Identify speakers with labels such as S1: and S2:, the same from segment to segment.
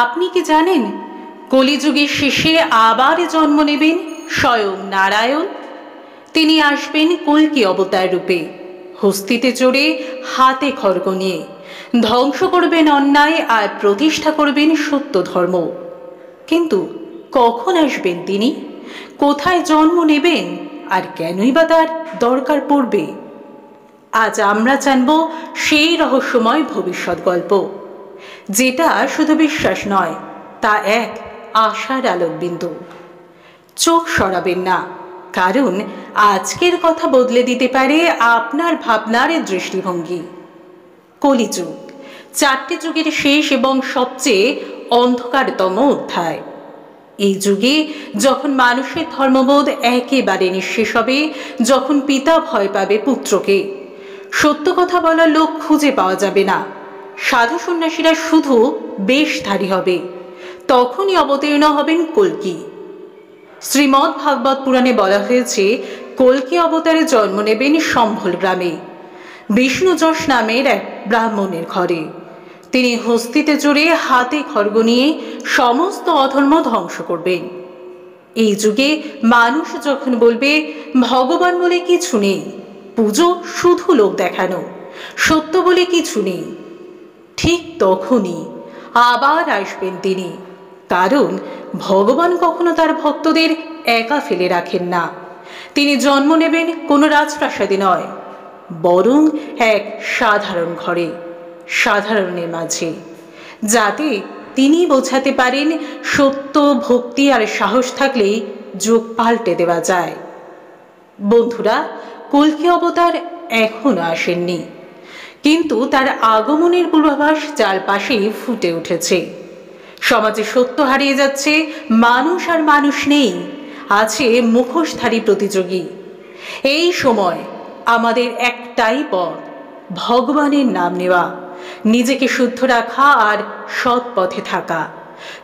S1: আপনি কি জানেন কলিযুগের শেষে আবার জন্ম নেবেন স্বয়ং নারায়ণ? তিনি আসবেন কল্কি অবতার রূপে, হস্তিতে চড়ে, হাতে খড়গ নিয়ে। ধ্বংস করবেন অন্যায় আর প্রতিষ্ঠা করবেন সত্য ধর্ম। কিন্তু কখন আসবেন তিনি, কোথায় জন্ম নেবেন, আর কেনই বা তার দরকার পড়বে? আজ আমরা জানব সেই রহস্যময় ভবিষ্যৎ গল্প, যেটা শুধু বিশ্বাস নয়, তা এক আশার আলোকবিন্দু। চোখ সরাবেন না, কারণ আজকের কথা বদলে দিতে পারে আপনার ভাবনার দৃষ্টিভঙ্গি। কলিযুগ, চারটি যুগের শেষ এবং সবচেয়ে অন্ধকারতম অধ্যায়। এই যুগে যখন মানুষের ধর্মবোধ একেবারে নিঃশেষ হবে, যখন পিতা ভয় পাবে পুত্রকে, সত্য কথা বলার লোক খুঁজে পাওয়া যাবে না, সাধু সন্ন্যাসীরা শুধু বেশধারী হবে, তখনই অবতীর্ণ হবেন কল্কি। শ্রীমদ্ ভাগবত পুরাণে বলা হয়েছে কল্কি অবতারে জন্ম নেবেন সম্ভল গ্রামে, বিষ্ণু যশ নামের এক ব্রাহ্মণের ঘরে। তিনি হস্তিতে চড়ে, হাতে খড়গ নিয়ে সমস্ত অধর্ম ধ্বংস করবেন। এই যুগে মানুষ যখন বলবে ভগবান বলে কিছু নেই, পুজো শুধু লোক দেখানো, সত্য বলে কিছু নেই, ঠিক তখনই আবার আসবেন তিনি। কারণ ভগবান কখনো তার ভক্তদের একা ফেলে রাখেন না। তিনি জন্ম নেবেন কোনো রাজপ্রাসাদে নয়, বরং এক সাধারণ ঘরে, সাধারণের মাঝে, যাতে তিনি বোঝাতে পারেন সত্য, ভক্তি আর সাহস থাকলেই যুগ পাল্টে দেওয়া যায়। বন্ধুরা, কল্কি অবতার এখনো আসেননি, কিন্তু তার আগমনের পূর্বাভাস চারপাশেই ফুটে উঠেছে। সমাজে সত্য হারিয়ে যাচ্ছে, মানুষ আর মানুষ নেই, আছে মুখোশধারী প্রতিযোগী। এই সময় আমাদের একটাই পথ, ভগবানের নাম নেওয়া, নিজেকে শুদ্ধ রাখা আর সৎ পথে থাকা।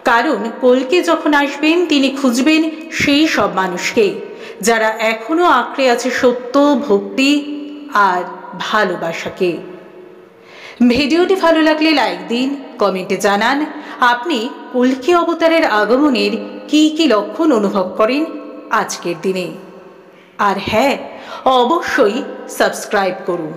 S1: কারণ কল্কি যখন আসবেন, তিনি খুঁজবেন সেই সব মানুষকে যারা এখনো আঁকড়ে আছে সত্য, ভক্তি আর ভালোবাসাকে। ভিডিওটি ভালো লাগলে লাইক দিন, কমেন্টে জানান আপনি কল্কি অবতারের আগমনের কি কি লক্ষণ অনুভব করেন আজকের দিনে। আর হ্যাঁ, অবশ্যই সাবস্ক্রাইব করুন।